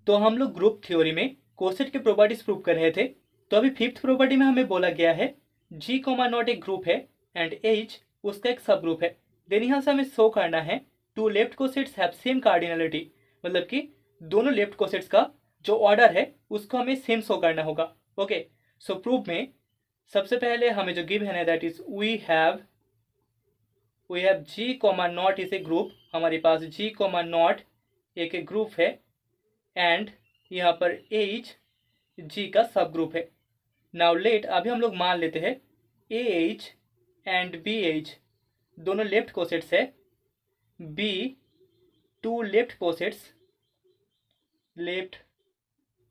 तो हम लोग ग्रुप थ्योरी में कोसेट के प्रॉपर्टीज प्रूव कर रहे थे। तो अभी फिफ्थ प्रॉपर्टी में हमें बोला गया है G कॉमा नॉट एक ग्रुप है एंड H उसका एक सब ग्रुप है। देन यहाँ से हमें शो करना है two left cosets have same cardinality, मतलब कि दोनों लेफ्ट कोसेट्स का जो ऑर्डर है उसको हमें सेम शो करना होगा। ओके, सो प्रूफ में सबसे पहले हमें जो गिवन है that is we have G comma not is a group. हमारे पास G कॉमा नॉट एक ग्रुप है एंड यहाँ पर H G का सब ग्रुप है। नाउ लेट अभी हम लोग मान लेते हैं AH एंड BH दोनों लेफ्ट कोसेट्स है, B two left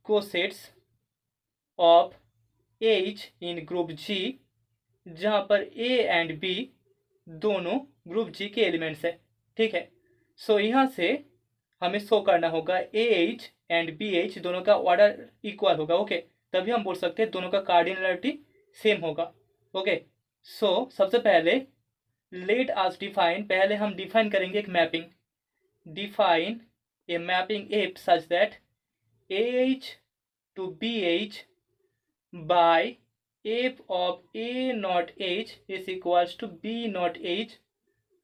cosets of H in group G, जहाँ पर A एंड B दोनों ग्रुप G के एलिमेंट्स है। ठीक है, सो यहाँ से हमें शो करना होगा AH एंड BH दोनों का ऑर्डर इक्वल होगा। ओके, तभी हम बोल सकते हैं दोनों का कार्डिनलिटी सेम होगा। ओके, सो सबसे पहले लेट अस डिफाइन, पहले हम डिफाइन करेंगे एक mapping. Define a mapping f such that AH to BH by f of A not H is equals to B not H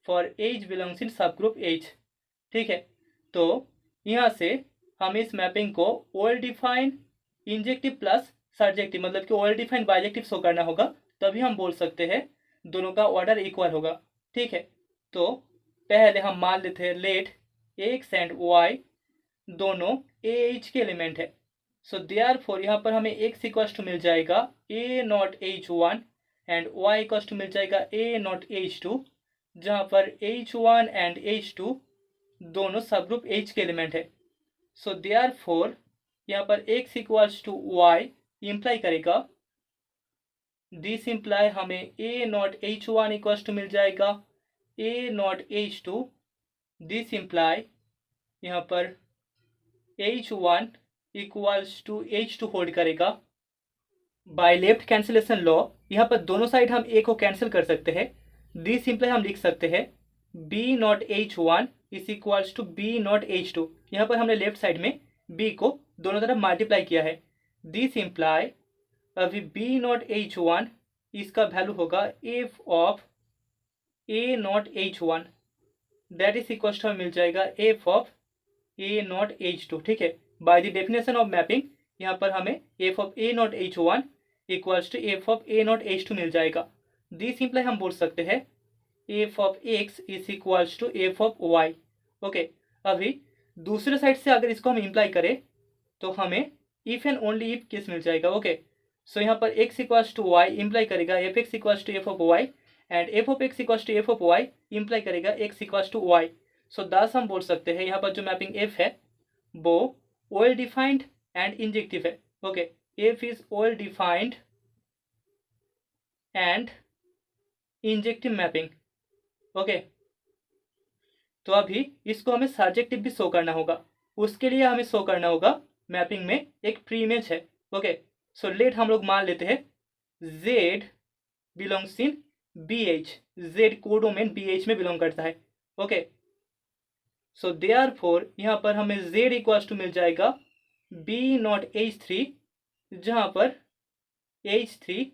for H belongs in subgroup H। ठीक है, तो यहाँ से हम इस मैपिंग को ओल डिफाइन इंजेक्टिव प्लस सर्जेक्टिव, मतलब कि ओल डिफाइन बाइजेक्टिव शो करना होगा, तभी हम बोल सकते हैं दोनों का ऑर्डर इक्वल होगा। ठीक है, तो पहले हम मान लेते हैं लेट x एंड y दोनों AH के एलिमेंट है। सो देयरफॉर यहाँ पर हमें x इक्वल्स टू मिल जाएगा A naught H1 and y equals to मिल जाएगा A नॉट H2, जहाँ पर H1 एंड H2 दोनों सब ग्रुप H के एलिमेंट है। सो देयरफॉर यहाँ पर x equals to y imply करेगा, दिस इम्प्लाई हमें A naught H1 equals to मिल जाएगा A naught H2, this imply यहाँ पर H1 equals to H2 hold करेगा। बाय लेफ्ट कैंसिलेशन लॉ यहाँ पर दोनों साइड हम A को कैंसिल कर सकते हैं। दिस इम्प्लाई हम लिख सकते हैं B not H1 is equals to B not H2। यहाँ पर हमने लेफ्ट साइड में B को दोनों तरफ मल्टीप्लाई किया है। दिस इम्प्लाई अभी B नॉट H1 इसका वैल्यू होगा f of A naught H1, that is equals to मिल जाएगा f of A naught H2। ठीक है, by the definition of mapping यहाँ पर हमें f of A naught H1 equals to f of A naught H2 मिल जाएगा। This imply हम बोल सकते हैं f of x is equals to f of y। Okay, अभी दूसरे साइड से अगर इसको हम इम्प्लाई करें तो हमें if and only if case मिल जाएगा। ओके, सो यहाँ पर x equals to y imply करेगा f(x) equals to f of y and f of x equals to f of y imply करेगा x equals to y। So thus हम बोल सकते हैं यहाँ पर जो मैपिंग f है वो वेल डिफाइंड एंड इंजेक्टिव है। Okay, f is well defined and injective mapping. Okay, तो अभी इसको हमें सर्जेक्टिव भी शो करना होगा। उसके लिए हमें शो करना होगा मैपिंग में एक प्री इमेज है। ओके, सो लेट हम लोग मान लेते हैं z बिलोंग्स इन BH, z कोडोमेन BH में बिलोंग करता है। ओके, सो देयरफॉर यहाँ पर हमें z इक्वल्स टू मिल जाएगा B नॉट H3, जहाँ पर H3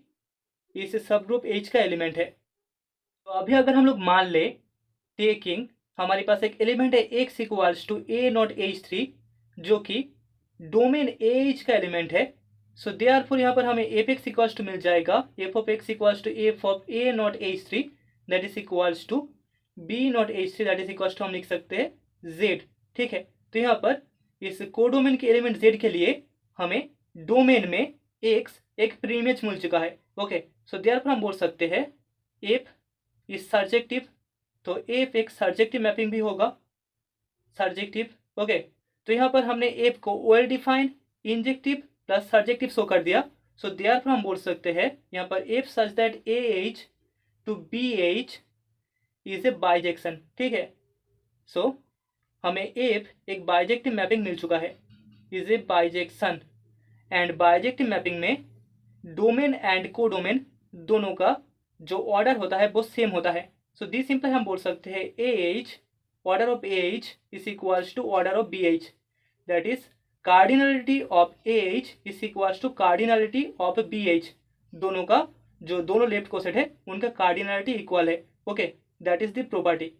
इस सब ग्रुप H का एलिमेंट है। तो अभी अगर हम लोग मान ले टेकिंग हमारे पास एक एलिमेंट है x equals to A not H3 जो कि डोमेन AH का एलिमेंट है। सो देयरफॉर यहाँ पर हमें f(x) इक्वल्स टू मिल जाएगा f of x equals to f of A not H3 that is equals to B not H3 that is equals to हम लिख सकते हैं z। ठीक है, तो यहाँ पर इस कोडोमेन के एलिमेंट z के लिए हमें डोमेन में x एक प्री इमेज मिल चुका है। ओके, सो देयरफॉर हम बोल सकते हैं f इज सर्जेक्टिव, तो f एक सर्जेक्टिव मैपिंग भी होगा, सर्जेक्टिव। ओके, तो यहाँ पर हमने f को well defined injective plus surjective show कर दिया। सो देयरफॉर हम बोल सकते हैं यहाँ पर f such that AH to BH is a bijection. ठीक है, सो हमें f एक बाइजेक्टिव मैपिंग मिल चुका है, is a bijection, and bijective mapping में डोमेन एंड कोडोमेन दोनों का जो ऑर्डर होता है वो सेम होता है। सो दिस सिंपल हम बोल सकते हैं AH order of AH is equals to order of BH, that is cardinality of H is equals to cardinality of B H, दोनों का जो दोनों लेफ्ट कोसेट है उनका कार्डिनलिटी इक्वल है। Okay, that is the property.